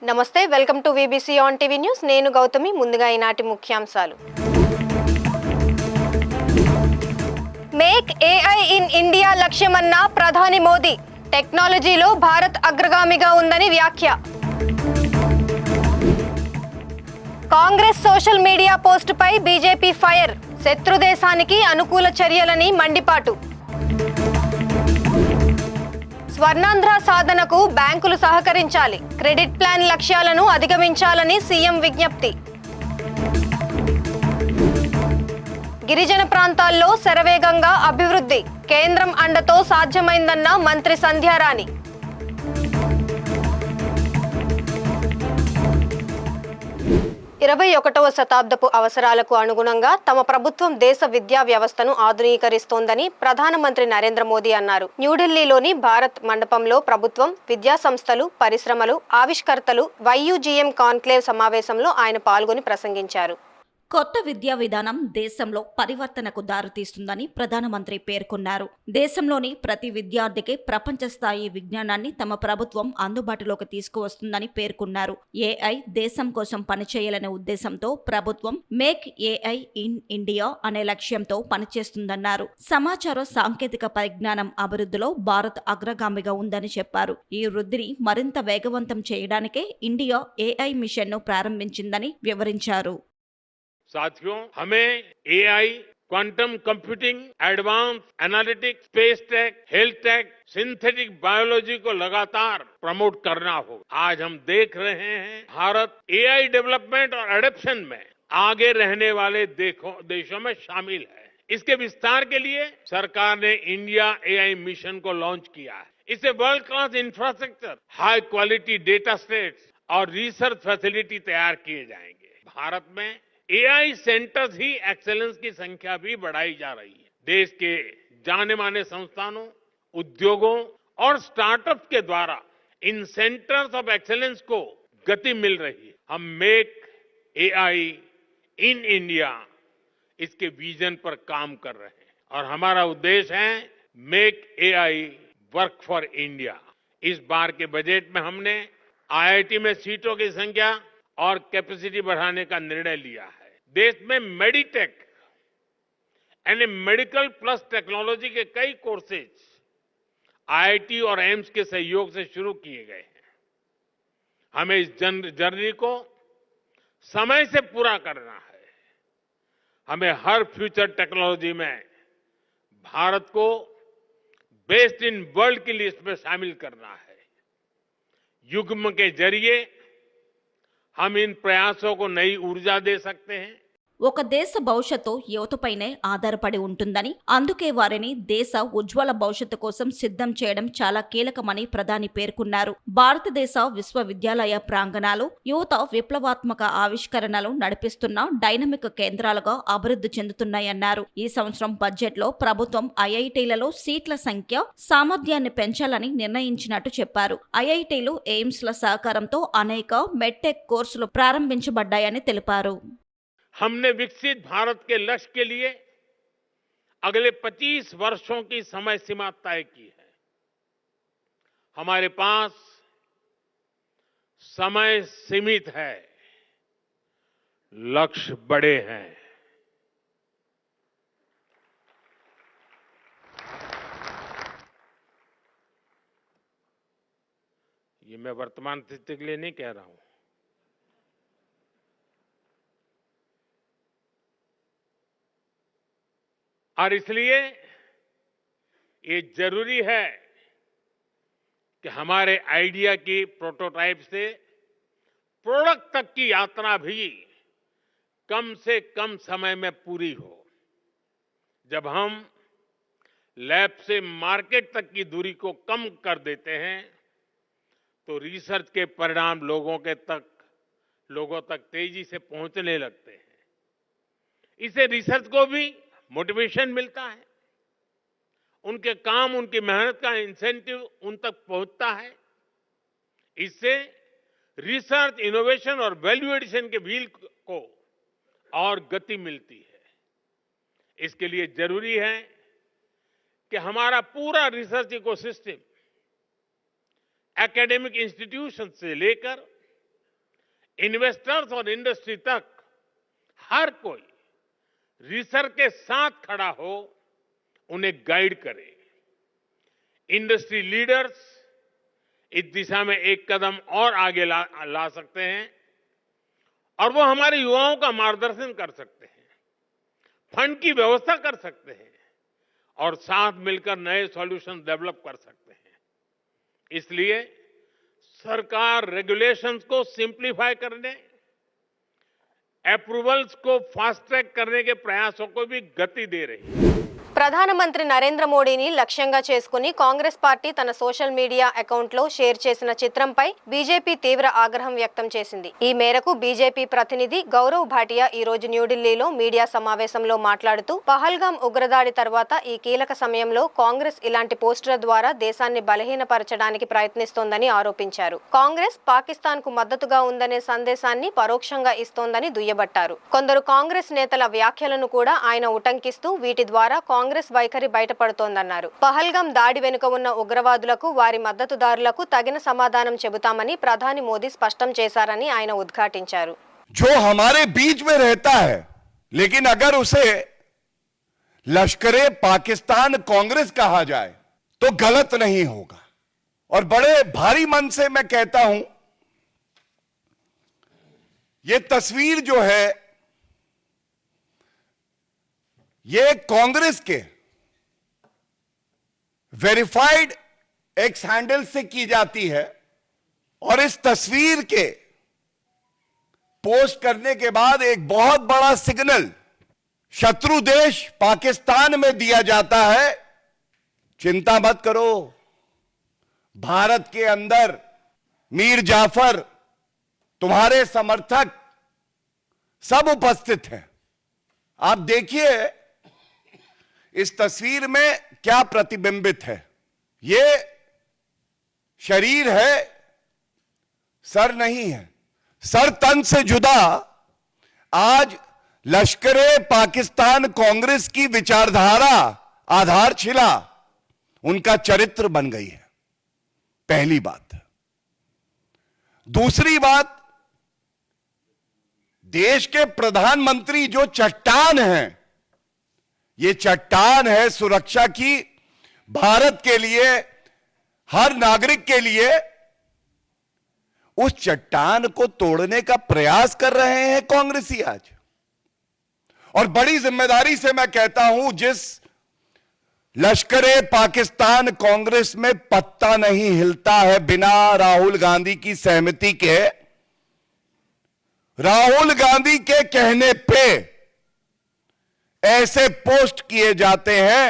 నమస్తే welcome to VBC on TV news నేను గౌతమి ముందుగా ఈనాటి ముఖ్యాంశాలు మేక్ ఏఐ ఇన్ ఇండియా లక్ష్యమన్న ప్రధాని మోదీ టెక్నాలజీలో భారత్ అగ్రగామిగా ఉందని వ్యాఖ్య కాంగ్రెస్ సోషల్ మీడియా పోస్టుపై బీజేపీ ఫైర్ శత్రు దేశానికి అనుకూల చర్యలని మండిపాటు స్వర్ణాంధ్ర సాధనకు బ్యాంకులు సహకరించాలి క్రెడిట్ ప్లాన్ లక్ష్యాలను అధిగమించాలని సీఎం విజ్ఞప్తి గిరిజన ప్రాంతాల్లో శరవేగంగా అభివృద్ధి కేంద్రం అండతో సాధ్యమైందన్న మంత్రి సంధ్యారాణి 21వ శతాబ్దపు అవసరాలకు అనుగుణంగా తమ ప్రభుత్వం దేశ విద్యా వ్యవస్థను ఆధునీకరిస్తోందని ప్రధానమంత్రి నరేంద్ర మోదీ అన్నారు. న్యూఢిల్లీలోని భారత్ మండపంలో ప్రభుత్వం, విద్యా సంస్థలు, పరిశ్రమలు, ఆవిష్కర్తలు వైయుజిఎం కాన్క్లేవ్ సమావేశంలో ఆయన పాల్గొని ప్రసంగించారు. కొత్త విద్యా విధానం దేశంలో పరివర్తనకు దారితీస్తుందని ప్రధానమంత్రి పేర్కొన్నారు. దేశంలోని ప్రతి విద్యార్థికి ప్రపంచ స్థాయి విజ్ఞానాన్ని తమ ప్రభుత్వం అందుబాటులోకి తీసుకువస్తుందని పేర్కొన్నారు. ఏఐ దేశం కోసం పనిచేయాలనే ఉద్దేశంతో ప్రభుత్వం మేక్ ఏఐ ఇన్ ఇండియా అనే లక్ష్యంతో పనిచేస్తుందన్నారు. సమాచార సాంకేతిక పరిజ్ఞానం అభివృద్ధిలో భారత్ అగ్రగామిగా ఉందని చెప్పారు. ఈ వృద్ధిని మరింత వేగవంతం చేయడానికే ఇండియా ఏఐ మిషన్ను ప్రారంభించిందని వివరించారు. साथियों, हमें AI, quantum computing, advance analytics, space tech, health take, synthetic biology को लगातार प्रमोट करना होगा। आज हम देख रहे हैं भारत एआई डेवलपमेंट और एडॉप्शन में आगे रहने वाले देशों में शामिल है। इसके विस्तार के लिए सरकार ने इंडिया एआई मिशन को लॉन्च किया है। इससे world class infrastructure, high quality data sets और रिसर्च फैसिलिटी तैयार किए जाएंगे। भारत में एआई सेंटर्स ही एक्सेलेंस की संख्या भी बढ़ाई जा रही है। देश के जाने माने संस्थानों, उद्योगों और स्टार्टअप्स के द्वारा इन सेंटर्स ऑफ एक्सेलेंस को गति मिल रही है। हम मेक एआई इन इंडिया इसके विजन पर काम कर रहे हैं और हमारा उद्देश्य है make AI work for India. इस बार के बजट में हमने आईआईटी में सीटों की संख्या और कैपेसिटी बढ़ाने का निर्णय लिया है। देश में मेडिटेक यानी मेडिकल प्लस टेक्नोलॉजी के कई कोर्सेज आईआईटी और एम्स के सहयोग से शुरू किए गए हैं। हमें इस जर्नी को समय से पूरा करना है। हमें हर फ्यूचर टेक्नोलॉजी में भारत को बेस्ट इन वर्ल्ड की लिस्ट में शामिल करना है। युग्म के जरिए हम इन प्रयासों को नई ऊर्जा दे सकते हैं। ఒక దేశ భవిష్యత్తు యువతపైనే ఆధారపడి ఉంటుందని, అందుకే వారిని దేశ ఉజ్వల భవిష్యత్తు కోసం సిద్ధం చేయడం చాలా కీలకమని ప్రధాని పేర్కొన్నారు. భారతదేశ విశ్వవిద్యాలయ ప్రాంగణాలు యువత విప్లవాత్మక ఆవిష్కరణలు నడిపిస్తున్న డైనమిక్ కేంద్రాలుగా అభివృద్ధి చెందుతున్నాయన్నారు. ఈ సంవత్సరం బడ్జెట్లో ప్రభుత్వం ఐఐటీలలో సీట్ల సంఖ్య, సామర్థ్యాన్ని పెంచాలని నిర్ణయించినట్టు చెప్పారు. ఐఐటీలు, ఎయిమ్స్ల సహకారంతో అనేక మెడ్టెక్ కోర్సులు ప్రారంభించబడ్డాయని తెలిపారు. हमने विकसित भारत के लक्ष्य के लिए अगले 25 वर्षों की समय सीमा तय की है। हमारे पास समय सीमित है, लक्ष्य बड़े हैं। ये मैं वर्तमान स्थिति के लिए नहीं कह रहा हूं। और इसलिए ये जरूरी है कि हमारे आइडिया की प्रोटोटाइप से प्रोडक्ट तक की यात्रा भी कम से कम समय में पूरी हो। जब हम लैब से मार्केट तक की दूरी को कम कर देते हैं तो रिसर्च के परिणाम लोगों तक तेजी से पहुंचने लगते हैं। इससे रिसर्च को भी मोटिवेशन मिलता है, उनके काम, उनकी मेहनत का इंसेंटिव उन तक पहुंचता है। इससे रिसर्च, इनोवेशन और वैल्यू एडिशन के व्हील को और गति मिलती है। इसके लिए जरूरी है कि हमारा पूरा रिसर्च इकोसिस्टम एकेडमिक इंस्टीट्यूशन से लेकर इन्वेस्टर्स और इंडस्ट्री तक हर कोई रिसर्च के साथ खड़ा हो, उन्हें गाइड करे। इंडस्ट्री लीडर्स इस दिशा में एक कदम और आगे ला सकते हैं और वो हमारे युवाओं का मार्गदर्शन कर सकते हैं, फंड की व्यवस्था कर सकते हैं और साथ मिलकर नए सॉल्यूशन डेवलप कर सकते हैं। इसलिए सरकार रेगुलेशंस को सिंप्लीफाई करने, अप्रूवल्स को फास्ट ट्रैक करने के प्रयासों को भी गति दे रही है। ప్రధానమంత్రి నరేంద్ర మోడీని లక్ష్యంగా చేసుకుని కాంగ్రెస్ పార్టీ తన సోషల్ మీడియా అకౌంట్లో షేర్ చేసిన చిత్రంపై బీజేపీ తీవ్ర ఆగ్రహం వ్యక్తం చేసింది. ఈ మేరకు బీజేపీ ప్రతినిధి గౌరవ్ భాటియా ఈ రోజు న్యూఢిల్లీలో మీడియా సమావేశంలో మాట్లాడుతూ పహల్గాం ఉగ్రదాడి తర్వాత ఈ కీలక సమయంలో కాంగ్రెస్ ఇలాంటి పోస్టుల ద్వారా దేశాన్ని బలహీనపరచడానికి ప్రయత్నిస్తోందని ఆరోపించారు. కాంగ్రెస్ పాకిస్తాన్ కు మద్దతుగా ఉందనే సందేశాన్ని పరోక్షంగా ఇస్తోందని దుయ్యబట్టారు. కొందరు కాంగ్రెస్ నేతల వ్యాఖ్యలను కూడా ఆయన ఉటంకిస్తూ వీటి ద్వారా కాంగ్రెస్ వైఖరి బయటపడుతోందన్నారు. పహల్గాం దాడి వెనుక ఉన్న ఉగ్రవాదులకు వారి మద్దతుదారులకు తగిన సమాధానం చెబుతామని ప్రధాని మోదీ స్పష్టం చేశారని ఆయన ఉద్ఘాటించారు. जो हमारे बीच में रहता है, लेकिन अगर उसे लश्करे पाकिस्तान कांग्रेस कहा जाए तो गलत नहीं होगा। और बड़े भारी मन से मैं कहता हूं, ये तस्वीर जो है ये कांग्रेस के वेरीफाइड एक्स हैंडल से की जाती है और इस तस्वीर के पोस्ट करने के बाद एक बहुत बड़ा सिग्नल शत्रु देश पाकिस्तान में दिया जाता है, चिंता मत करो, भारत के अंदर मीर जाफर, तुम्हारे समर्थक सब उपस्थित हैं। आप देखिए इस तस्वीर में क्या प्रतिबिंबित है। ये शरीर है, सर नहीं है। सर तन से जुदा आज लश्करे पाकिस्तान कांग्रेस की विचारधारा, आधारशिला उनका चरित्र बन गई है। पहली बात। दूसरी बात, देश के प्रधानमंत्री जो चट्टान हैं, ये चट्टान है सुरक्षा की, भारत के लिए, हर नागरिक के लिए, उस चट्टान को तोड़ने का प्रयास कर रहे हैं कांग्रेसी आज। और बड़ी जिम्मेदारी से मैं कहता हूं, जिस लश्करे पाकिस्तान कांग्रेस में पत्ता नहीं हिलता है बिना राहुल गांधी की सहमति के, राहुल गांधी के कहने पे ऐसे पोस्ट किए जाते हैं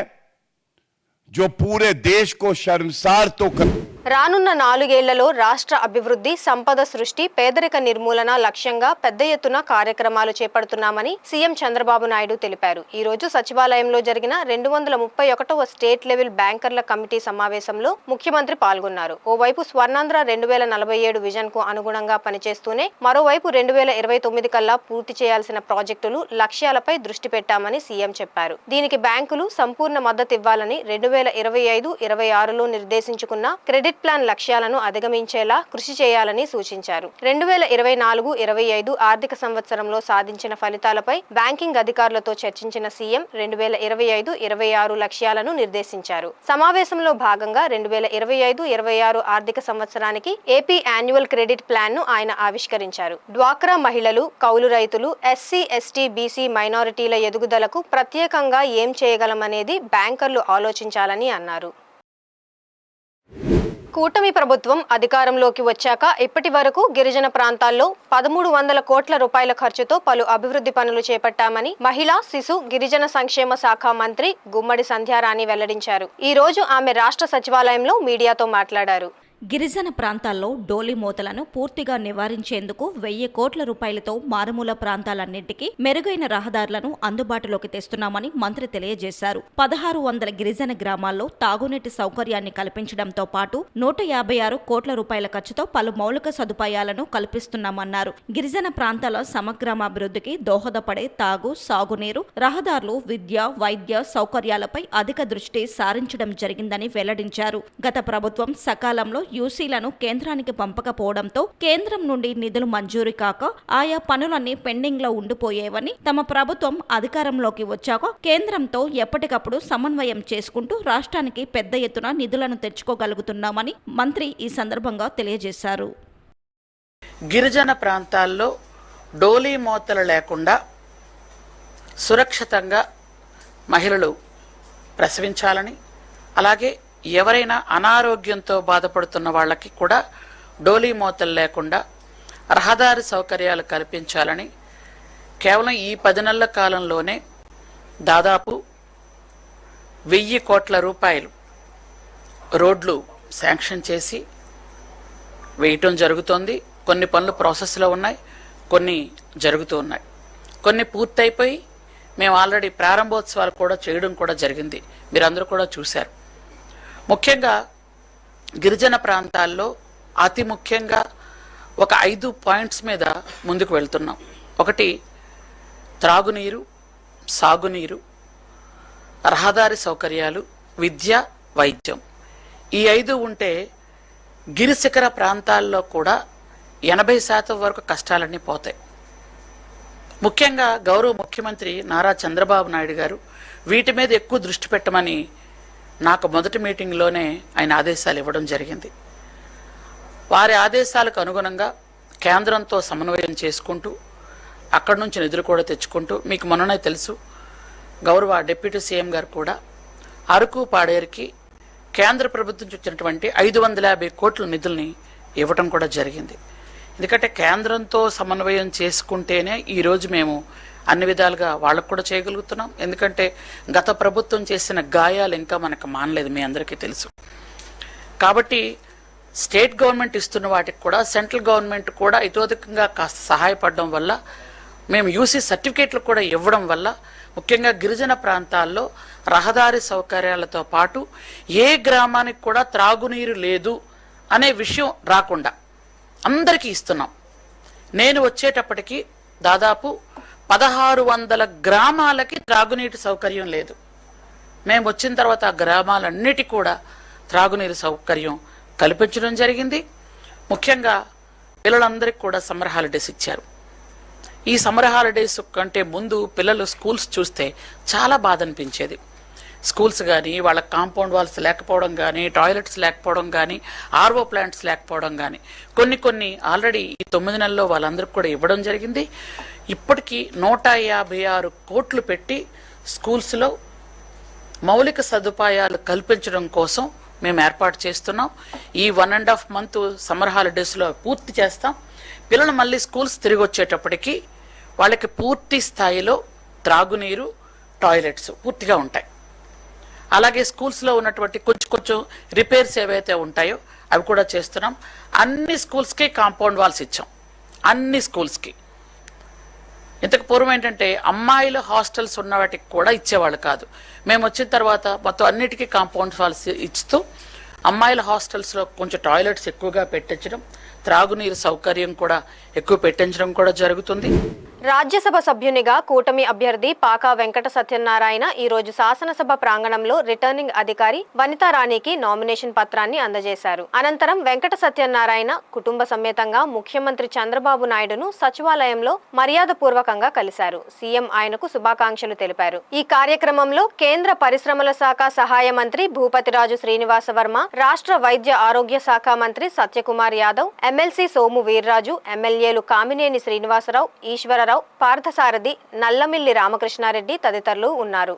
जो पूरे देश को शर्मसार तो कर। రానున్న 4 ఏళ్లలో రాష్ట్ర అభివృద్ధి, సంపద సృష్టి, పేదరిక నిర్మూలన లక్ష్యంగా పెద్ద ఎత్తున కార్యక్రమాలు చేపడుతున్నామని సీఎం చంద్రబాబు నాయుడు తెలిపారు. ఈ రోజు సచివాలయంలో జరిగిన 231వ స్టేట్ లెవెల్ బ్యాంకర్ల కమిటీ సమావేశంలో ముఖ్యమంత్రి పాల్గొన్నారు. ఓవైపు స్వర్ణాంధ్ర 2047 విజన్ కు అనుగుణంగా పనిచేస్తూనే మరోవైపు 2029 కల్లా పూర్తి చేయాల్సిన ప్రాజెక్టులు, లక్ష్యాలపై దృష్టి పెట్టామని సీఎం చెప్పారు. దీనికి బ్యాంకులు సంపూర్ణ మద్దతు ఇవ్వాలని 2025-26లో నిర్దేశించుకున్న క్రెడిట్ ప్లాన్ లక్ష్యాలను అధిగమించేలా కృషి చేయాలని సూచించారు. 2024-25 ఆర్థిక సంవత్సరంలో సాధించిన ఫలితాలపై బ్యాంకింగ్ అధికారులతో చర్చించిన సీఎం 2025-26 లక్ష్యాలను నిర్దేశించారు. సమావేశంలో భాగంగా 2025-26 ఆర్థిక సంవత్సరానికి ఏపీ యాన్యువల్ క్రెడిట్ ప్లాన్ ను ఆయన ఆవిష్కరించారు. డ్వాక్రా మహిళలు, కౌలు రైతులు, ఎస్సీ, ఎస్టీ, బీసీ మైనారిటీల ఎదుగుదలకు ప్రత్యేకంగా ఏం చేయగలమనేది బ్యాంకర్లు ఆలోచించాలని అన్నారు. కూటమి ప్రభుత్వం అధికారంలోకి వచ్చాక ఇప్పటి వరకు గిరిజన ప్రాంతాల్లో 1300 కోట్ల రూపాయల ఖర్చుతో పలు అభివృద్ధి పనులు చేపట్టామని మహిళా, శిశు, గిరిజన సంక్షేమ శాఖ మంత్రి గుమ్మడి సంధ్యారాణి వెల్లడించారు. ఈ రోజు ఆమె రాష్ట్ర సచివాలయంలో మీడియాతో మాట్లాడారు. గిరిజన ప్రాంతాల్లో డోలీ మూతలను పూర్తిగా నివారించేందుకు 1000 కోట్ల రూపాయలతో మారుమూల ప్రాంతాలన్నింటికీ మెరుగైన రహదారులను అందుబాటులోకి తెస్తున్నామని మంత్రి తెలియజేశారు. 1600 గిరిజన గ్రామాల్లో తాగునీటి సౌకర్యాన్ని కల్పించడంతో పాటు 156 కోట్ల రూపాయల ఖర్చుతో పలు మౌలిక సదుపాయాలను కల్పిస్తున్నామన్నారు. గిరిజన ప్రాంతాల సమగ్రామాభివృద్ధికి దోహదపడే తాగు, సాగునీరు, రహదారులు, విద్య, వైద్య సౌకర్యాలపై అధిక దృష్టి సారించడం జరిగిందని వెల్లడించారు. గత ప్రభుత్వం సకాలంలో యూసీలను కేంద్రానికి పంపకపోవడంతో కేంద్రం నుండి నిధులు మంజూరు కాక ఆయా పనులన్నీ పెండింగ్ లో ఉండిపోయేవని, తమ ప్రభుత్వం అధికారంలోకి వచ్చాక కేంద్రంతో ఎప్పటికప్పుడు సమన్వయం చేసుకుంటూ రాష్ట్రానికి పెద్ద ఎత్తున నిధులను తెచ్చుకోగలుగుతున్నామని మంత్రి ఈ సందర్భంగా తెలియజేశారు. గిరిజన ప్రాంతాల్లో డోలీ మోతలు లేకుండా సురక్షితంగా మహిళలు ప్రసవించాలని, అలాగే ఎవరైనా అనారోగ్యంతో బాధపడుతున్న వాళ్ళకి కూడా డోలీ మోతలు లేకుండా రహదారి సౌకర్యాలు కల్పించాలని కేవలం ఈ 10 నెలల కాలంలోనే దాదాపు 1000 కోట్ల రూపాయలు రోడ్లు శాంక్షన్ చేసి వేయటం జరుగుతోంది. కొన్ని పనులు ప్రాసెస్లో ఉన్నాయి, కొన్ని జరుగుతూ ఉన్నాయి, కొన్ని పూర్తయిపోయి మేము ఆల్రెడీ ప్రారంభోత్సవాలు కూడా చేయడం కూడా జరిగింది. మీరందరూ కూడా చూశారు. ముఖ్యంగా గిరిజన ప్రాంతాల్లో అతి ముఖ్యంగా ఒక 5 పాయింట్స్ మీద ముందుకు వెళ్తున్నాం. ఒకటి త్రాగునీరు, సాగునీరు, రహదారి సౌకర్యాలు, విద్య, వైద్యం. ఈ 5 ఉంటే గిరిశిఖర ప్రాంతాల్లో కూడా 80% వరకు కష్టాలన్నీ పోతాయి. ముఖ్యంగా గౌరవ ముఖ్యమంత్రి నారా చంద్రబాబు నాయుడు గారు వీటి మీద ఎక్కువ దృష్టి పెట్టమని నాకు మొదటి మీటింగ్లోనే ఆయన ఆదేశాలు ఇవ్వడం జరిగింది. వారి ఆదేశాలకు అనుగుణంగా కేంద్రంతో సమన్వయం చేసుకుంటూ అక్కడి నుంచి నిధులు కూడా తెచ్చుకుంటూ, మీకు మొన్ననే తెలుసు గౌరవ డిప్యూటీ సీఎం గారు కూడా అరకు పాడేరుకి కేంద్ర ప్రభుత్వం వచ్చినటువంటి 550 కోట్ల నిధుల్ని ఇవ్వటం కూడా జరిగింది. ఎందుకంటే కేంద్రంతో సమన్వయం చేసుకుంటేనే ఈరోజు మేము అన్ని విధాలుగా వాళ్ళకు కూడా చేయగలుగుతున్నాం. ఎందుకంటే గత ప్రభుత్వం చేసిన గాయాలు ఇంకా మనకు మానలేదు, మీ అందరికీ తెలుసు. కాబట్టి స్టేట్ గవర్నమెంట్ ఇస్తున్న వాటికి కూడా సెంట్రల్ గవర్నమెంట్ కూడా ఇతోధికంగా కాస్త సహాయపడడం వల్ల, మేము యూసీ సర్టిఫికేట్లు కూడా ఇవ్వడం వల్ల ముఖ్యంగా గిరిజన ప్రాంతాల్లో రహదారి సౌకర్యాలతో పాటు ఏ గ్రామానికి కూడా త్రాగునీరు లేదు అనే విషయం రాకుండా అందరికీ ఇస్తున్నాం. నేను వచ్చేటప్పటికి దాదాపు 1600 గ్రామాలకి త్రాగునీటి సౌకర్యం లేదు. మేము వచ్చిన తర్వాత ఆ గ్రామాలన్నిటి కూడా త్రాగునీరు సౌకర్యం కల్పించడం జరిగింది. ముఖ్యంగా పిల్లలందరికీ కూడా సమ్మర్ హాలిడేస్ ఇచ్చారు. ఈ సమ్మర్ హాలిడేస్ కంటే ముందు పిల్లలు స్కూల్స్ చూస్తే చాలా బాధ అనిపించేది. స్కూల్స్ కానీ, వాళ్ళ కాంపౌండ్ వాల్స్ లేకపోవడం కానీ, టాయిలెట్స్ లేకపోవడం కానీ, ఆర్ఓ ప్లాంట్స్ లేకపోవడం కానీ, కొన్ని ఆల్రెడీ ఈ 9 నెలల్లో వాళ్ళందరికీ కూడా ఇవ్వడం జరిగింది. ఇప్పటికీ 156 కోట్లు పెట్టి స్కూల్స్లో మౌలిక సదుపాయాలు కల్పించడం కోసం మేము ఏర్పాటు చేస్తున్నాం. ఈ 1.5 month సమ్మర్ హాలిడేస్లో పూర్తి చేస్తాం. పిల్లలు మళ్ళీ స్కూల్స్ తిరిగి వచ్చేటప్పటికి వాళ్ళకి పూర్తి స్థాయిలో త్రాగునీరు, టాయిలెట్స్ పూర్తిగా ఉంటాయి. అలాగే స్కూల్స్లో ఉన్నటువంటి కొంచెం రిపేర్స్ ఏవైతే ఉంటాయో అవి కూడా చేస్తున్నాం. అన్ని స్కూల్స్కి కాంపౌండ్ వాల్స్ ఇచ్చాం, అన్ని స్కూల్స్కి. ఇంతకు పూర్వం ఏంటంటే అమ్మాయిల హాస్టల్స్ ఉన్న వాటికి కూడా ఇచ్చేవాళ్ళు కాదు. మేము వచ్చిన తర్వాత మొత్తం అన్నిటికీ కాంపౌండ్ వాల్స్ ఇస్తూ అమ్మాయిల హాస్టల్స్లో కొంచెం టాయిలెట్స్ ఎక్కువగా పెట్టించడం, త్రాగునీరు సౌకర్యం కూడా ఎక్కువ పెట్టించడం కూడా జరుగుతుంది. రాజ్యసభ సభ్యునిగా కూటమి అభ్యర్థి పాకా వెంకట సత్యనారాయణ ఈ రోజు శాసనసభ ప్రాంగణంలో రిటర్నింగ్ అధికారి వనితారాణికి నామినేషన్ పత్రాన్ని అందజేశారు. అనంతరం వెంకట సత్యనారాయణ కుటుంబ సమేతంగా ముఖ్యమంత్రి చంద్రబాబు నాయుడును సచివాలయంలో మర్యాదపూర్వకంగా కలిశారు. సీఎం ఆయనకు శుభాకాంక్షలు తెలిపారు. ఈ కార్యక్రమంలో కేంద్ర పరిశ్రమల శాఖ సహాయ మంత్రి భూపతిరాజు శ్రీనివాస వర్మ, రాష్ట్ర వైద్య ఆరోగ్య శాఖ మంత్రి సత్యకుమార్ యాదవ్, ఎమ్మెల్సీ సోము వీర్రాజు, ఎమ్మెల్యేలు కామినేని శ్రీనివాసరావు, ఈశ్వరరావు, పార్థసారథి, నల్లమిల్లి రామకృష్ణారెడ్డి తదితరులు ఉన్నారు.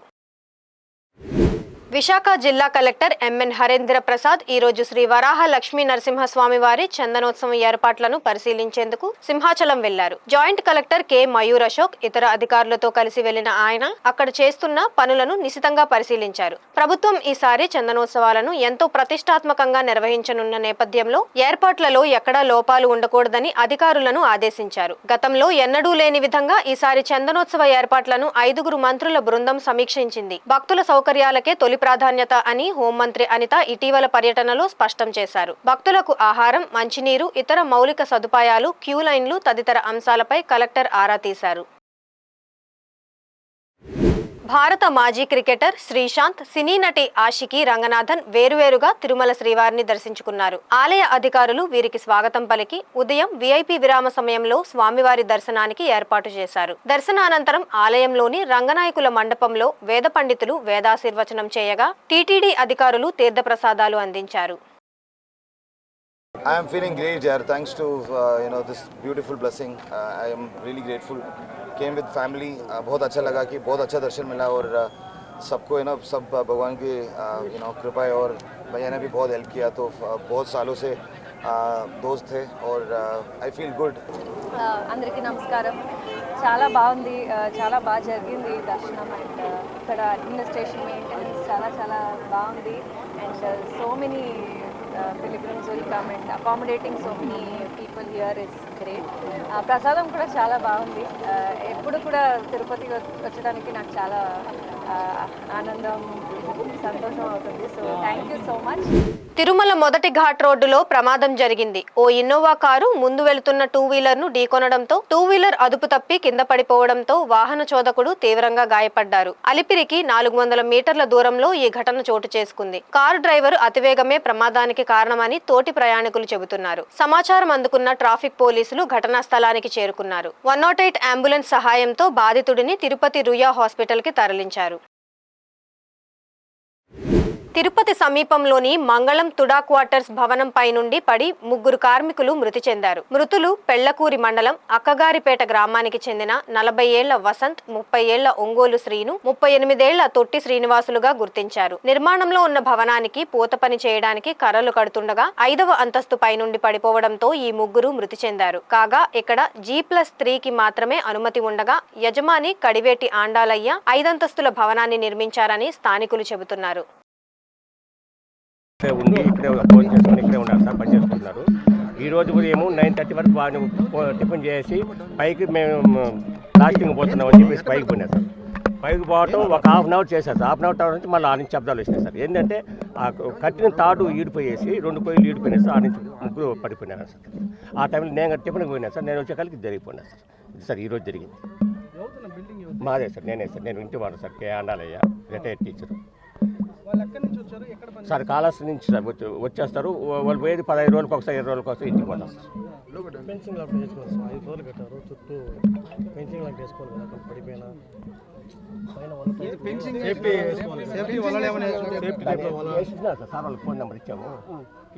విశాఖ జిల్లా కలెక్టర్ ఎంఎన్ హరేంద్ర ప్రసాద్ ఈ రోజు శ్రీ వరాహ లక్ష్మీ నరసింహస్వామి వారి చందనోత్సవం ఏర్పాట్లను పరిశీలించేందుకు సింహాచలం వెళ్లారు. Joint collector K Mayur Ashok ఇతర అధికారులతో కలిసి వెళ్లిన ఆయన అక్కడ చేస్తున్న పనులను నిశితంగా పరిశీలించారు. ప్రభుత్వం ఈసారి చందనోత్సవాలను ఎంతో ప్రతిష్టాత్మకంగా నిర్వహించనున్న నేపథ్యంలో ఏర్పాట్లలో ఎక్కడా లోపాలు ఉండకూడదని అధికారులను ఆదేశించారు. గతంలో ఎన్నడూ లేని విధంగా ఈసారి చందనోత్సవ ఏర్పాట్లను 5 మంత్రుల బృందం సమీక్షించింది. భక్తుల సౌకర్యాలకే తొలి ప్రాధాన్యత అని హోంమంత్రి అనిత ఇటీవల పర్యటనలో స్పష్టం చేశారు. భక్తులకు ఆహారం, మంచినీరు, ఇతర మౌలిక సదుపాయాలు, క్యూ లైన్లు తదితర అంశాలపై కలెక్టర్ ఆరా తీశారు. భారత మాజీ క్రికెటర్ శ్రీశాంత్, సినీ నటి ఆషికి రంగనాథన్ వేరువేరుగా తిరుమల శ్రీవారిని దర్శించుకున్నారు. ఆలయ అధికారులు వీరికి స్వాగతం పలికి ఉదయం వీఐపీ విరామ సమయంలో స్వామివారి దర్శనానికి ఏర్పాటు చేశారు. దర్శనానంతరం ఆలయంలోని రంగనాయకుల మండపంలో వేద పండితులు వేదాశీర్వచనం చేయగా టీటీడీ అధికారులు తీర్థప్రసాదాలు అందించారు. I am feeling great, yaar. Thanks to this beautiful blessing. I am really grateful. Came with family. बहुत अच्छा लगा कि बहुत अच्छा दर्शन मिला और सबको सब भगवान की कृपा है और भैया ने भी बहुत हेल्प किया. तो बहुत सालों से दोस्त थे और I feel good. అందరికీ నమస్కారం. చాలా బాగుంది, చాలా బాగా జరిగింది దర్శనం. అండ్ ఇక్కడ అడ్మినిస్ట్రేషన్ మెయింటెనెన్స్ చాలా బాగుంది. And so many pilgrims will come and accommodating so many people here is great. ప్రసాదం కూడా చాలా బాగుంది. ఎప్పుడు కూడా తిరుపతి వచ్చడానికి నాకు చాలా ఆనందం, సంతోషం అవుతుంది. So thank you so much. Tirumala మొదటి ఘాట్ రోడ్డులో ప్రమాదం జరిగింది. ఓ ఇన్నోవా కారు ముందు వెళుతున్న టూ వీలర్ ను ఢీకొనడంతో టూ వీలర్ అదుపు తప్పి కింద పడిపోవడంతో వాహన చోదకుడు తీవ్రంగా గాయపడ్డారు. అలిపిరికి 400 మీటర్ల దూరంలో ఈ ఘటన చోటు చేసుకుంది. కారు డ్రైవర్ అతివేగమే ప్రమాదానికి కారణమని తోటి ప్రయాణికులు చెబుతున్నారు. సమాచారం అందుకున్న ట్రాఫిక్ పోలీసులు ఘటనా స్థలానికి చేరుకున్నారు. 108 అంబులెన్స్ సహాయంతో బాధితుడిని తిరుపతి రుయా హాస్పిటల్ కి తరలించారు. తిరుపతి సమీపంలోని మంగళం తుడా క్వార్టర్స్ భవనంపై నుండి పడి 3 కార్మికులు మృతి చెందారు. మృతులు పెళ్లకూరి మండలం అక్కగారిపేట గ్రామానికి చెందిన 40 ఏళ్ల వసంత్, 30 ఏళ్ల ఒంగోలు శ్రీను, 38 ఏళ్ల తొట్టి శ్రీనివాసులుగా గుర్తించారు. నిర్మాణంలో ఉన్న భవనానికి పూత పని చేయడానికి కర్రలు కడుతుండగా 5వ అంతస్తు పై నుండి పడిపోవడంతో ఈ 3 మృతి చెందారు. కాగా ఇక్కడ G+3కి మాత్రమే అనుమతి ఉండగా యజమాని కడివేటి ఆండాలయ్య 5 అంతస్తుల భవనాన్ని నిర్మించారని స్థానికులు చెబుతున్నారు. ఉండి ఇక్కడే భోజనం చేసుకుని ఇక్కడే ఉన్నారు సార్, పని చేసుకుంటున్నారు. ఈ రోజు ఉదయం 9:30 వరకు బాగా టిఫిన్ చేసి పైకి మేము లాస్టింగ్ పోతున్నామని చెప్పేసి పైకి పోయినా సార్. పైకి పోవటం ఒక హాఫ్ అన్ అవర్ చేశారు సార్. హాఫ్ అన్ అవర్ తర్వాత నుంచి మళ్ళీ 6 శబ్దాలు వచ్చినాయి సార్. ఏంటంటే ఆ కట్టిన తాడు ఈడిపోయేసి 2 కొయ్యలు ఈడిపోయినాయి సార్. 3 పడిపోయినారు సార్. ఆ టైంలో నేను టిఫిన్కి పోయినా సార్. నేను వచ్చేకాలకి జరిగిపోయినా సార్. ఇది సార్ ఈరోజు జరిగింది. మాదే సార్, నేనే సార్. నేను ఇంటి వాడు సార్, కే ఆండాలయ్య, రిటైర్డ్ టీచరు సార్. కాళహస్తి నుంచి సార్ వచ్చేస్తారు. వాళ్ళు పోయేది 15 రోజులకు ఒకసారి, 20 రోజులకు ఒకసారి ఇంటికి పోతారు సార్. ఫెన్సింగ్ లాక్ వేసుకోవాలి సార్. 5 రోజులు కట్టారు, చుట్టూ ఫెన్సింగ్ లాక్ వేసుకోవాలి కదా. పడిపోయినా సార్ వాళ్ళకి ఫోన్ నెంబర్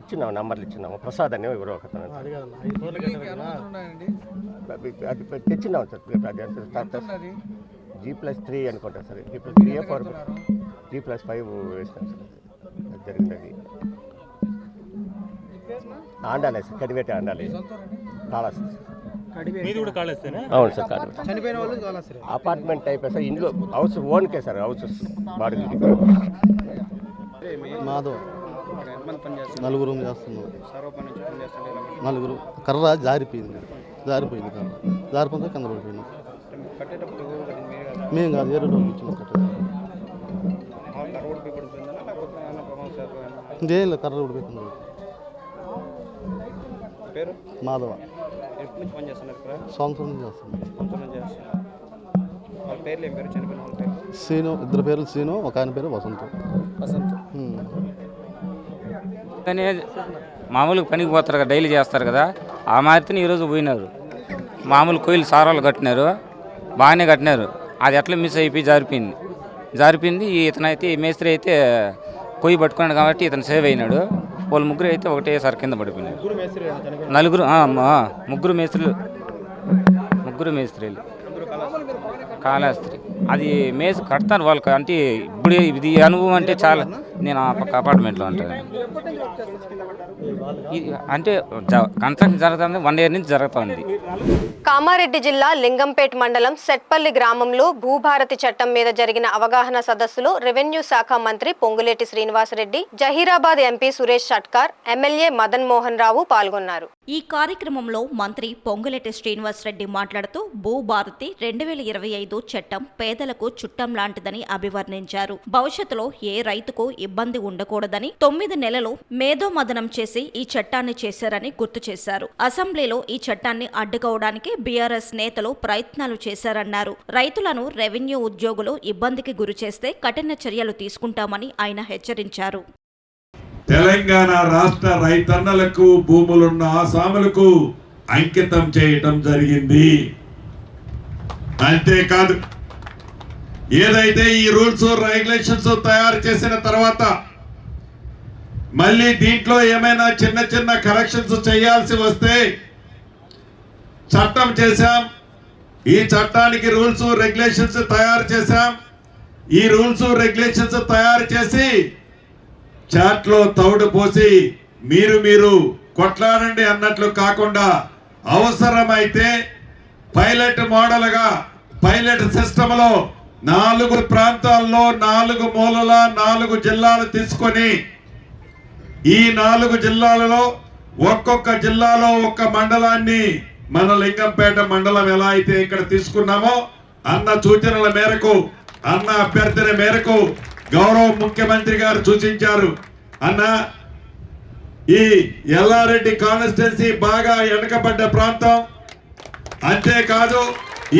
ఇచ్చినాము నంబర్లు ఇచ్చినాము. ప్రసాద్ అని ఎవరో ఒక అది తెచ్చినాము సార్. G+3 అనుకుంటా సార్. G+3 4 G+5 వేసినాం సార్. జరిగింది అది. ఆండాలే సార్, కడివేట ఆండాలి, కాళహస్తి. అవును sir, Kalahasti. Apartment type sir. ఇంట్లో హౌస్ ఓన్కే సార్, హౌస్ బాడీ మాధవ్. 4 చేస్తున్నాం. 4 కర్ర జారిపోయింది కర్ర. జారిపోతే కింద పడిపోయినాం. మేము కాదు, వేరే రోజు ఇచ్చినాం కట్టేది. ఇంకేం లేదు, కర్ర ఊడిపోయింది. మాధవ. సంవత్సరం నుంచి చేస్తున్నాం. సీను, 2 పేర్లు సీను, ఒక ఆయన పేరు వసంత్. మామూలుగా పనికి పోతారు కదా, డైలీ చేస్తారు కదా. ఆ మాదిరిని ఈరోజు పోయినారు. మామూలు కొయ్యలు సారాలు కట్టినారు, బాగానే కట్టినారు. అది ఎట్లా మిస్ అయిపోయి జారిపోయింది. ఇతనైతే మేస్త్రి అయితే కొయ్యి పట్టుకున్నాడు కాబట్టి ఇతను సేవ్ అయినాడు. వాళ్ళు 3 అయితే ఒకటేసారి కింద పడిపోయినారు. 3 మేస్త్రీలు కాళహస్తి. అది కడతారు వాళ్ళకి. అంటే ఇప్పుడు ఇది అనుభవం అంటే చాలా. నేను ఆ పక్క అపార్ట్మెంట్లో ఉంటాను. అంటే కన్స్ట్రక్షన్ జరుగుతుంది, 1 ఇయర్ నుంచి జరుగుతుంది. కామారెడ్డి జిల్లా లింగంపేట్ మండలం సెట్పల్లి గ్రామంలో భూభారతి చట్టం మీద జరిగిన అవగాహన సదస్సులో రెవెన్యూ శాఖ మంత్రి పొంగులేటి శ్రీనివాసరెడ్డి, జహీరాబాద్ ఎంపీ సురేష్ షట్కార్, ఎమ్మెల్యే మదన్ మోహన్ రావు పాల్గొన్నారు. ఈ కార్యక్రమంలో మంత్రి పొంగులేటి శ్రీనివాసరెడ్డి మాట్లాడుతూ భూభారతి 2025 చట్టం పేదలకు చుట్టం లాంటిదని అభివర్ణించారు. భవిష్యత్తులో ఏ రైతుకు ఇబ్బంది ఉండకూడదని 9 నెలలు మేధోమథనం చేసి ఈ చట్టాన్ని చేశారని గుర్తు చేశారు. అసెంబ్లీలో ఈ చట్టాన్ని అడ్డుకోవడానికి బీఆర్ఎస్ నేతలు ప్రయత్నాలు చేశారన్నారు. రైతులను రెవెన్యూ ఉద్యోగులు ఇబ్బందికి గురిచేస్తే కఠిన చర్యలు తీసుకుంటామని ఆయన హెచ్చరించారు. తెలంగాణ రాష్ట్ర రైతన్నలకు భూములున్న ఆసాములకు అంకితం చేయటం జరిగింది. అంతేకాదు, ఏదైతే ఈ రూల్స్ రెగ్యులేషన్స్ తయారు చేసిన తర్వాత మళ్ళీ దీంట్లో ఏమైనా చిన్న చిన్న కరెక్షన్స్ చేయాల్సి వస్తే చట్టం చేశాం. ఈ చట్టానికి రూల్స్ రెగ్యులేషన్స్ తయారు చేశాం. ఈ రూల్స్ రెగ్యులేషన్స్ తయారు చేసి చాట్లో తౌడు పోసి మీరు కొట్లాడండి అన్నట్లు కాకుండా అవసరమైతే పైలట్ మోడల్గా పైలట్ సిస్టంలో 4 ప్రాంతాల్లో 4 మూలల 4 జిల్లాలు తీసుకొని ఈ 4 జిల్లాలలో ఒక్కొక్క జిల్లాలో ఒక్క మండలాన్ని మన లింగంపేట మండలం ఎలా అయితే ఇక్కడ తీసుకున్నామో అన్న సూచనల మేరకు, అన్న అభ్యర్థన మేరకు గౌరవ ముఖ్యమంత్రి గారు సూచించారు. అన్న, ఈ ఎల్లారెడ్డి కాన్స్టిట్యున్సీ బాగా వెనకబడ్డ ప్రాంతం. అంతేకాదు,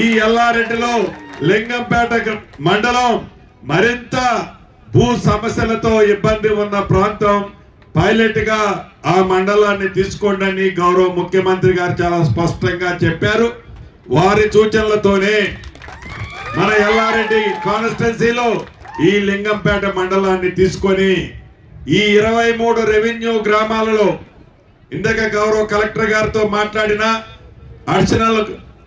ఈ ఎల్లారెడ్డిలో లింగంపేట మండలం మరింత భూ సమస్యలతో ఇబ్బంది ఉన్న ప్రాంతం. పైలట్ గా ఆ మండలాన్ని తీసుకోండి అని గౌరవ ముఖ్యమంత్రి గారు చాలా స్పష్టంగా చెప్పారు. వారి సూచనలతోనే మన ఎల్లారెడ్డి కాన్స్టిట్యున్సీలో ఈ లింగంపేట మండలాన్ని తీసుకొని ఈ 23 రెవెన్యూ గ్రామాలలో ఇందాక గౌరవ కలెక్టర్ గారితో మాట్లాడినా, అడిషనల్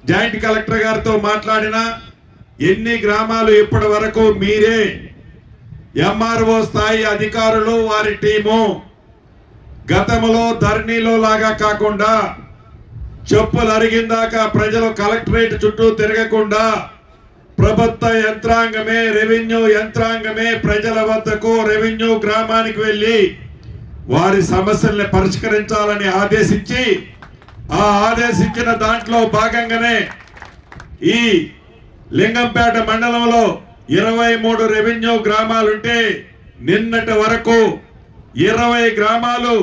జాయింట్ కలెక్టర్ గారితో మాట్లాడినా, ఎన్ని గ్రామాలు ఇప్పటి వరకు మీరే ఎంఆర్ఓ స్థాయి అధికారులు వారి టీము గతంలో ధరణిలో లాగా కాకుండా చెప్పులు అరిగిందాకా ప్రజలు కలెక్టరేట్ చుట్టూ తిరగకుండా ప్రభుత్వ యంత్రాంగమే, రెవెన్యూ యంత్రాంగమే ప్రజల వద్దకు రెవెన్యూ గ్రామానికి వెళ్ళి వారి సమస్యల్ని పరిష్కరించాలని ఆదేశించి, ఆ ఆదేశించిన దాంట్లో భాగంగానే ఈ లింగంపేట మండలంలో 23 రెవెన్యూ గ్రామాలుంటే నిన్నటి వరకు 20 గ్రామాలు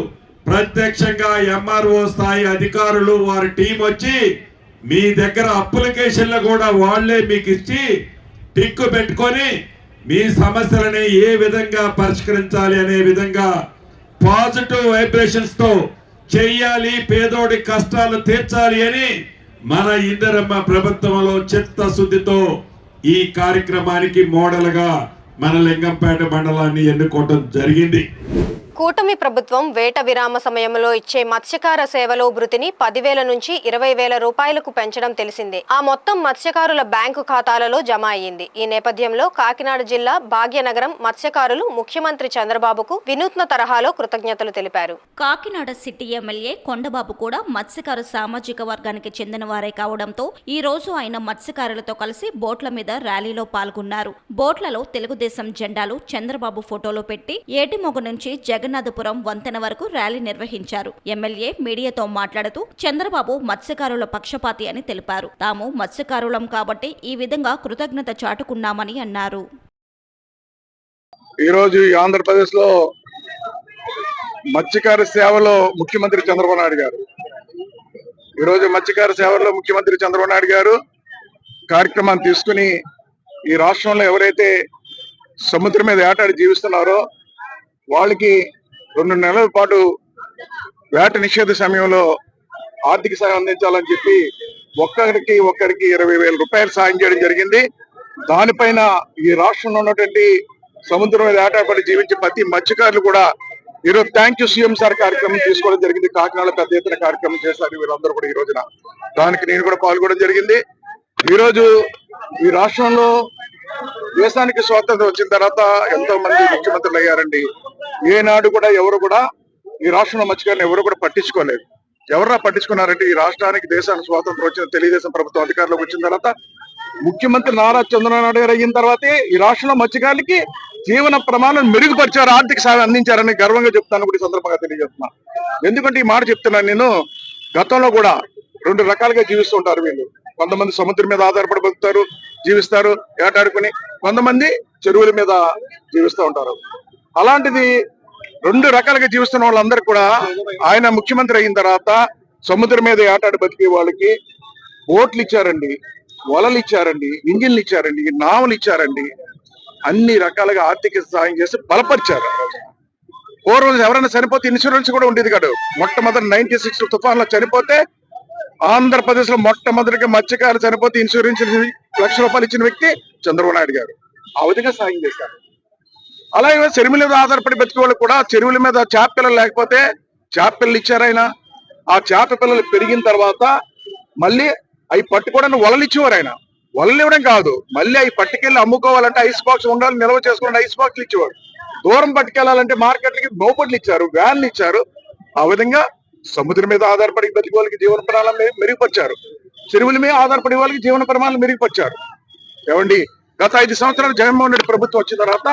ప్రత్యక్షంగా ఎంఆర్ఓ స్థాయి అధికారులు వారి టీం వచ్చి మీ దగ్గర అప్లికేషన్లు కూడా వాళ్లే మీకు ఇచ్చి టిక్కు పెట్టుకొని మీ సమస్యలని ఏ విధంగా పరిష్కరించాలి అనే విధంగా పాజిటివ్ వైబ్రేషన్స్ తో చెయ్యాలి, పేదోడి కష్టాలు తీర్చాలి అని మన ఇందిరమ్మ ప్రభుత్వంలో చిత్తశుద్ధితో ఈ కార్యక్రమానికి మోడల్ గా మన లింగంపేట మండలాన్ని ఎన్నుకోవడం జరిగింది. కూటమి ప్రభుత్వం వేట విరామ సమయంలో ఇచ్చే మత్స్యకార సేవలో భృతిని 10,000 నుంచి 20,000 రూపాయలకు పెంచడం తెలిసిందే. ఆ మొత్తం మత్స్యకారుల బ్యాంకు ఖాతాలలో జమ అయ్యింది. ఈ నేపథ్యంలో కాకినాడ జిల్లా భాగ్యనగరం మత్స్యకారులు ముఖ్యమంత్రి చంద్రబాబుకు వినూత్న తరహాలో కృతజ్ఞతలు తెలిపారు. కాకినాడ సిటీ ఎమ్మెల్యే కొండబాబు కూడా మత్స్యకారు సామాజిక వర్గానికి చెందిన వారే కావడంతో ఈ రోజు ఆయన మత్స్యకారులతో కలిసి బోట్ల మీద ర్యాలీలో పాల్గొన్నారు. బోట్లలో తెలుగుదేశం జెండాలు, చంద్రబాబు ఫోటోలు పెట్టి ఏటిమొగ నుంచి జగన్నాథపురం వంతెన వరకు ర్యాలీ నిర్వహించారు. ఎమ్మెల్యే మీడియాతో మాట్లాడుతూ చంద్రబాబు మత్స్యకారుల పక్షపాతి అని తెలిపారు. తాము మత్స్యకారులం కాబట్టి ఈ విధంగా కృతజ్ఞత చాటుకున్నామని అన్నారు. ఈరోజు ఆంధ్రప్రదేశ్ లో మత్స్యకార సేవలో ముఖ్యమంత్రి చంద్రబాబు నాయుడు గారు ఈరోజు మత్స్యకార సేవలో ముఖ్యమంత్రి చంద్రబాబు నాయుడు గారు కార్యక్రమాన్ని తీసుకుని ఈ రాష్ట్రంలో ఎవరైతే సముద్రం మీద వేటాడి జీవిస్తున్నారో వాళ్ళకి 2 నెలల పాటు వేట నిషేధ సమయంలో ఆర్థిక సాయం అందించాలని చెప్పి ఒక్కరికి 20,000 రూపాయలు సాయం చేయడం జరిగింది. దానిపైన ఈ రాష్ట్రంలో ఉన్నటువంటి సముద్రం మీద వేటాడి జీవించే ప్రతి మత్స్యకారులు కూడా ఈరోజు థ్యాంక్ యూ సీఎం సార్ కార్యక్రమం తీసుకోవడం జరిగింది. కాకినాడలో పెద్ద ఎత్తున కార్యక్రమం చేశారు వీళ్ళందరూ కూడా ఈ రోజున. దానికి నేను కూడా పాల్గొనడం జరిగింది. ఈరోజు ఈ రాష్ట్రంలో దేశానికి స్వాతంత్రం వచ్చిన తర్వాత ఎంతో మంది ముఖ్యమంత్రులు అయ్యారండి. ఏనాడు కూడా ఎవరు కూడా ఈ రాష్ట్రంలో మత్స్యకారులను ఎవరు కూడా పట్టించుకోలేదు. ఎవరన్నా పట్టించుకున్నారంటే ఈ రాష్ట్రానికి దేశానికి స్వాతంత్రం వచ్చిన తెలుగుదేశం ప్రభుత్వం అధికారంలోకి వచ్చిన తర్వాత ముఖ్యమంత్రి నారా చంద్రబాబు నాయుడు గారు అయిన తర్వాతే ఈ రాష్ట్రంలో మత్స్యకారులకి జీవన ప్రమాణాలను మెరుగుపరిచారు, ఆర్థిక సాయం అందించారని గర్వంగా చెప్తాను కూడా ఈ సందర్భంగా తెలియజేస్తున్నాను. ఎందుకంటే ఈ మాట చెప్తున్నాను నేను, గతంలో కూడా 2 రకాలుగా జీవిస్తూ ఉంటారు వీళ్ళు. కొంతమంది సముద్రం మీద ఆధారపడి బతుకుతారు, జీవిస్తారు ఏటాడుకుని, కొంతమంది చెరువుల మీద జీవిస్తూ ఉంటారు. అలాంటిది 2 రకాలుగా జీవిస్తున్న వాళ్ళందరూ కూడా ఆయన ముఖ్యమంత్రి అయిన తర్వాత సముద్రం మీద ఏటాడు బతికే వాళ్ళకి బోట్లు ఇచ్చారండి, వలలు ఇచ్చారండి, ఇంజిన్లు ఇచ్చారండి, నావలు ఇచ్చారండి. అన్ని రకాలుగా ఆర్థిక సహాయం చేసి బలపరిచారు. పూర్వం ఎవరైనా చనిపోతే ఇన్సూరెన్స్ కూడా ఉండేది కాదు. మొట్టమొదటి 96 తుఫాన్లో చనిపోతే ఆంధ్రప్రదేశ్ లో మొట్టమొదటిగా మత్స్యకారులు చనిపోతే ఇన్సూరెన్స్ ₹1,00,000 ఇచ్చిన వ్యక్తి చంద్రబాబు నాయుడు గారు. ఆ విధంగా సాయం చేశారు. అలాగే చెరువుల మీద ఆధారపడి బతికే వాళ్ళు కూడా చెరువుల మీద చేప పిల్లలు లేకపోతే చేప పిల్లలు ఇచ్చారు ఆయన. ఆ చేప పిల్లలు పెరిగిన తర్వాత మళ్ళీ అవి పట్టుకోవడానికి వలలు ఇచ్చేవారు ఆయన. వలలు ఇవ్వడం కాదు, మళ్ళీ అవి పట్టుకెళ్ళి అమ్ముకోవాలంటే ఐస్ బాక్స్ ఉండాలి, నిల్వ చేసుకోండి ఐస్ బాక్స్లు ఇచ్చేవాడు. దూరం పట్టుకెళ్లాలంటే మార్కెట్లకి బహుపట్లు ఇచ్చారు, వ్యాన్లు ఇచ్చారు. ఆ విధంగా సముద్రం మీద ఆధారపడి బతికే వాళ్ళకి జీవన ప్రమాణాలు మెరుగుపరిచారు. చెరువుల మీద ఆధారపడే వాళ్ళకి జీవన ప్రమాణాలు మెరుగుపరిచారు. ఏమండి, గత 5 సంవత్సరాలు జగన్మోహన్ రెడ్డి ప్రభుత్వం వచ్చిన తర్వాత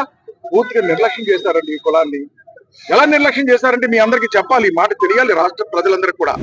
పూర్తిగా నిర్లక్ష్యం చేశారండి ఈ కులాన్ని. ఎలా నిర్లక్ష్యం చేశారంటే మీ అందరికీ చెప్పాలి, ఈ మాట తెలియాలి రాష్ట్ర ప్రజలందరికీ కూడా.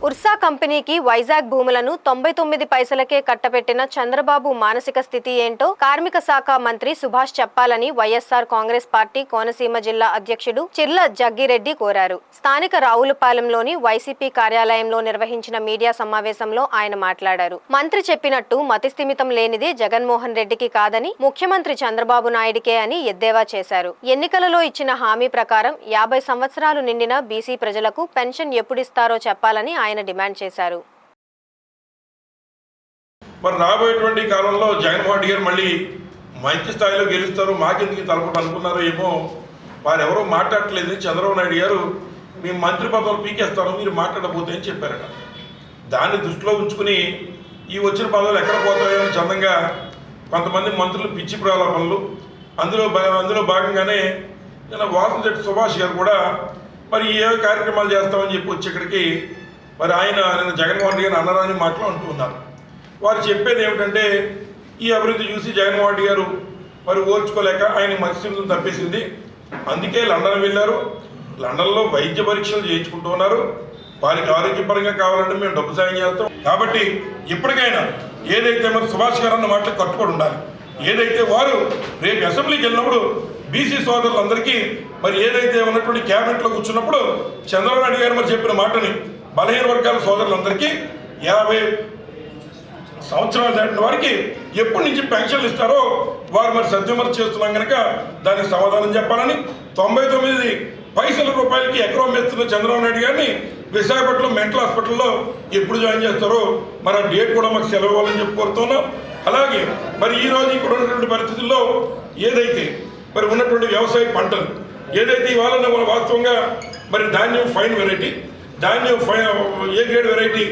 ఉర్సా కంపెనీకి వైజాగ్ భూములను 99 పైసలకే కట్టబెట్టిన చంద్రబాబు మానసిక స్థితి ఏంటో కార్మిక శాఖ మంత్రి సుభాష్ చెప్పాలని వైఎస్ఆర్ కాంగ్రెస్ పార్టీ కోనసీమ జిల్లా అధ్యక్షుడు చిర్ల జగ్గిరెడ్డి కోరారు. స్థానిక రావులపాలెంలోని వైసీపీ కార్యాలయంలో నిర్వహించిన మీడియా సమావేశంలో ఆయన మాట్లాడారు. మంత్రి చెప్పినట్టు మతిస్థిమితం లేనిదే జగన్మోహన్ రెడ్డికి కాదని ముఖ్యమంత్రి చంద్రబాబు నాయుడికే అని ఎద్దేవా చేశారు. ఎన్నికలలో ఇచ్చిన హామీ ప్రకారం 50 సంవత్సరాలు నిండిన బీసీ ప్రజలకు పెన్షన్ ఎప్పుడిస్తారో చెప్పాలని ఆయన డిమాండ్ చేశారు. మరి రాబోయేటువంటి కాలంలో జగన్మోహన్ రెడ్డి గారు మళ్ళీ మంచి స్థాయిలో గెలుస్తారు, మాకెందుకు తలపట అనుకున్నారో ఏమో, వారు ఎవరో మాట్లాడట్లేదు. చంద్రబాబు నాయుడు గారు మేము మంత్రి పదవులు పీకేస్తాను మీరు మాట్లాడబోతే అని చెప్పారట. దాన్ని దృష్టిలో ఉంచుకుని ఈ వచ్చిన పదవులు ఎక్కడ పోతాయో అని చందంగా కొంతమంది మంత్రులు పిచ్చి ప్రలాపనలు, అందులో భాగంగానే నిన్న వాసంశెట్టి సుభాష్ గారు కూడా మరి ఏ కార్యక్రమాలు చేస్తామని చెప్పి వచ్చి ఇక్కడికి మరి ఆయన నిన్న జగన్మోహన్ రెడ్డి గారు అన్నరాని మాటలు అంటూ ఉన్నారు. వారు చెప్పేది ఏమిటంటే ఈ అభివృద్ధి చూసి జగన్మోహన్ రెడ్డి గారు మరి ఓర్చుకోలేక ఆయన మత్స్యం తప్పేసింది, అందుకే లండన్ వెళ్ళారు. లండన్లో వైద్య పరీక్షలు చేయించుకుంటూ ఉన్నారు. వారికి ఆరోగ్యపరంగా కావాలంటే మేము డబ్బు సాయం చేస్తాం. కాబట్టి ఇప్పటికైనా ఏదైతే మరి సుభాష్ గారు అన్న మాటలు కట్టుబడి ఉండాలి. ఏదైతే వారు రేపు అసెంబ్లీకి వెళ్ళినప్పుడు బీసీ సోదరులందరికీ మరి ఏదైతే ఉన్నటువంటి క్యాబినెట్లో కూర్చున్నప్పుడు చంద్రబాబు నాయుడు గారు మరి చెప్పిన మాటని బలహీన వర్గాల సోదరులందరికీ 50 సంవత్సరాలు దాటిన వారికి ఎప్పటి నుంచి పెన్షన్లు ఇస్తారో వారు మరి సద్విమర్శ చేస్తున్నాం కనుక దానికి సమాధానం చెప్పాలని, 99 పైసల రూపాయలకి ఎకరం వేస్తున్న చంద్రబాబు నాయుడు గారిని విశాఖపట్నం మెంటల్ హాస్పిటల్లో ఎప్పుడు జాయిన్ చేస్తారో మరి ఆ డేట్ కూడా మాకు సెలవు ఇవ్వాలని చెప్పి కోరుతున్నాం. అలాగే మరి ఈరోజు ఇక్కడ ఉన్నటువంటి పరిస్థితుల్లో ఏదైతే మరి ఉన్నటువంటి వ్యవసాయ పంటలు ఏదైతే ఇవాళ వాస్తవంగా మరి ధాన్యం ఫైన్ వెరైటీ, ధాన్యం ఏ గ్రేడ్ వెరైటీ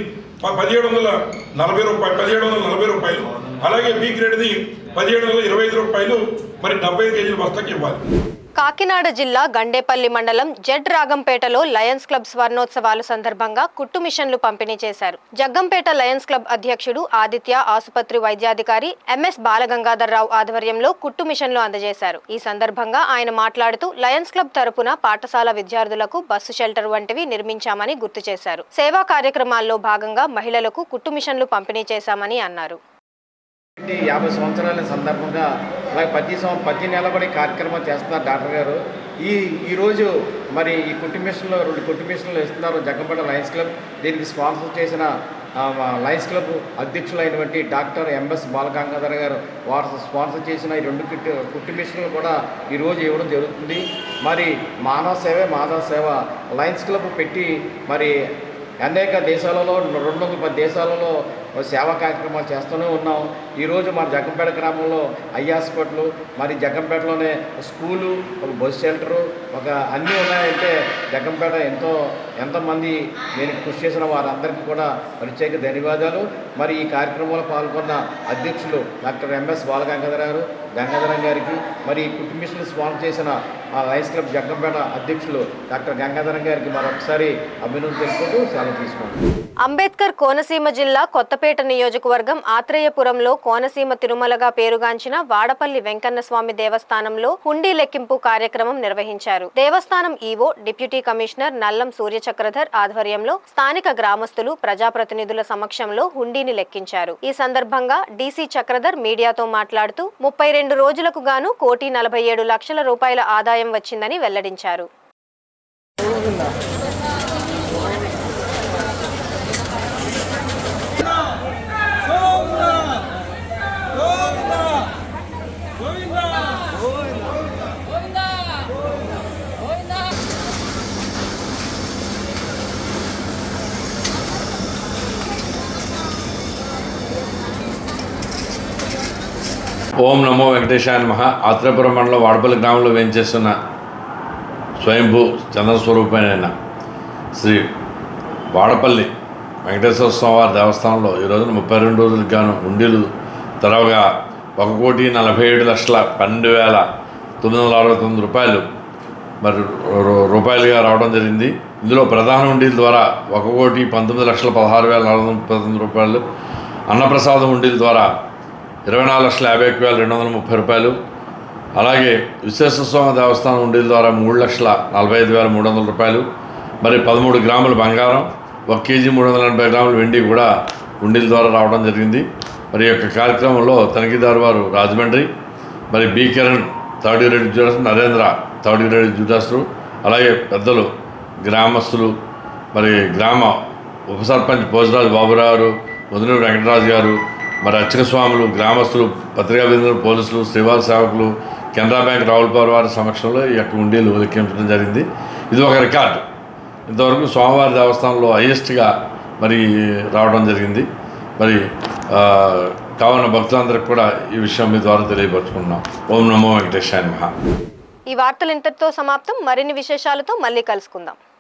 1740 రూపాయలు, అలాగే బి గ్రేడ్ది 1725 రూపాయలు, మరి 75 కేజీల బస్తాకి ఇవ్వాలి. కాకినాడ జిల్లా గండేపల్లి మండలం జడ్ రాగంపేటలో లయన్స్ క్లబ్ స్వర్ణోత్సవాలు సందర్భంగా కుట్టు మిషన్లు పంపిణీ చేశారు. జగ్గంపేట లయన్స్ క్లబ్ అధ్యక్షుడు ఆదిత్య ఆసుపత్రి వైద్యాధికారి ఎంఎస్ బాలగంగాధర్రావు ఆధ్వర్యంలో కుట్టు మిషన్లు అందజేశారు. ఈ సందర్భంగా ఆయన మాట్లాడుతూ లయన్స్ క్లబ్ తరపున పాఠశాల విద్యార్థులకు బస్సు షెల్టర్ వంటివి నిర్మించామని గుర్తు చేశారు. సేవా కార్యక్రమాల్లో భాగంగా మహిళలకు కుట్టు మిషన్లు పంపిణీ చేశామని అన్నారు. 50 సంవత్సరాల సందర్భంగా అలాగే ప్రతి నెల కూడా కార్యక్రమం చేస్తున్నారు డాక్టర్ గారు. ఈరోజు మరి ఈ కుట్టు మిషన్లో 2 కుట్టు మిషన్లు ఇస్తున్నారు జగ్గంపేట లయన్స్ క్లబ్. దీనికి స్పాన్సర్ చేసిన లయన్స్ క్లబ్ అధ్యక్షులైనటువంటి డాక్టర్ ఎంఎస్ బాలగంగాధర్ గారు వారు స్పాన్సర్ చేసిన ఈ 2 కుట్టు మిషన్లు కూడా ఈరోజు ఇవ్వడం జరుగుతుంది. మరి మానవ సేవ లయన్స్ క్లబ్ పెట్టి మరి అనేక దేశాలలో 210 దేశాలలో సేవా కార్యక్రమాలు చేస్తూనే ఉన్నాం. ఈరోజు మన జగ్గంపేట గ్రామంలో ఐ హాస్పిటల్, మరి జగ్గంపేటలోనే స్కూలు, ఒక బస్ షెల్టరు, ఒక అన్నీ ఉన్నాయంటే జగ్గంపేట ఎంతోమంది నేను కృషి చేసిన వారందరికీ కూడా ప్రత్యేక ధన్యవాదాలు. మరి ఈ కార్యక్రమంలో పాల్గొన్న అధ్యక్షులు డాక్టర్ ఎంఎస్ బాలగంగాధర్ గారికి, మరి ఈ కుట్టు మిషన్లు స్పాన్సర్ చేసిన లయన్స్ క్లబ్ జగ్గంపేట అధ్యక్షులు డాక్టర్ గంగాధరం గారికి మరొకసారి అభినందనలు తెలుపుతూ సెలవు తీసుకుంటాం. అంబేద్కర్ కోనసీమ జిల్లా కొత్తపేట నియోజకవర్గం ఆత్రేయపురంలో కోనసీమ తిరుమలగా పేరుగాంచిన వాడపల్లి వెంకన్న స్వామి దేవస్థానంలో హుండీ లెక్కింపు కార్యక్రమం నిర్వహించారు. దేవస్థానం ఈవో డిప్యూటీ కమిషనర్ నల్లం సూర్యచక్రధర్ ఆధ్వర్యంలో స్థానిక గ్రామస్తులు ప్రజాప్రతినిధుల సమక్షంలో హుండీని లెక్కించారు. ఈ సందర్భంగా డీసీ చక్రధర్ మీడియాతో మాట్లాడుతూ 32 రోజులకు గాను ₹1,47,00,000 ఆదాయం వచ్చిందని వెల్లడించారు. ఓం నమో వెంకటేశాయ నమః. ఆత్రేయపురం మండలం వాడపల్లి గ్రామంలో వేంచేస్తున్న స్వయంభూ చంద్రస్వరూపమైన శ్రీ వాడపల్లి వెంకటేశ్వర స్వామివారి దేవస్థానంలో ఈ రోజున 32 రోజులకు గాను ఉండీలు తరవగా 1,47,12,969 రూపాయలు రూపాయలుగా రావడం జరిగింది. ఇందులో ప్రధాన ఉండీల ద్వారా 1,19,16,439 రూపాయలు, అన్నప్రసాదం ఉండీల ద్వారా 24,51,230 రూపాయలు, అలాగే విశ్వేశ్వరస్వామి దేవస్థానం ఉండీల ద్వారా 3,45,300 రూపాయలు, మరి 13 గ్రాముల బంగారం, 1 కేజీ 380 గ్రాముల వెండి కూడా ఉండీల ద్వారా రావడం జరిగింది. మరి ఈ యొక్క కార్యక్రమంలో తనిఖీదారు వారు రాజమండ్రి, మరి B Kiran third grade judicial, Narendra third grade judicial, అలాగే పెద్దలు గ్రామస్తులు, మరి గ్రామ ఉప సర్పంచ్ భోజరాజు బాబురావు, ముదినూరు వెంకటరాజు గారు, మరి అర్చక స్వాములు, గ్రామస్తులు, పత్రికా విధులు, పోలీసులు, శ్రీవారి సేవకులు, కెనరా బ్యాంక్ రావులపారు వారి సమక్షంలో ఈ యొక్క ఉండీలు లెక్కించడం జరిగింది. ఇది ఒక రికార్డు. ఇంతవరకు స్వామివారి దేవస్థానంలో హైయెస్ట్గా మరి రావడం జరిగింది. మరి కావున భక్తులందరికీ కూడా ఈ విషయం మీ ద్వారా తెలియపరుచుకుంటున్నాం. ఓం నమో వెంకటేశాయ నమః. ఈ వార్తలు ఇంతటితో సమాప్తం. మరిన్ని విశేషాలతో మళ్ళీ కలుసుకుందాం.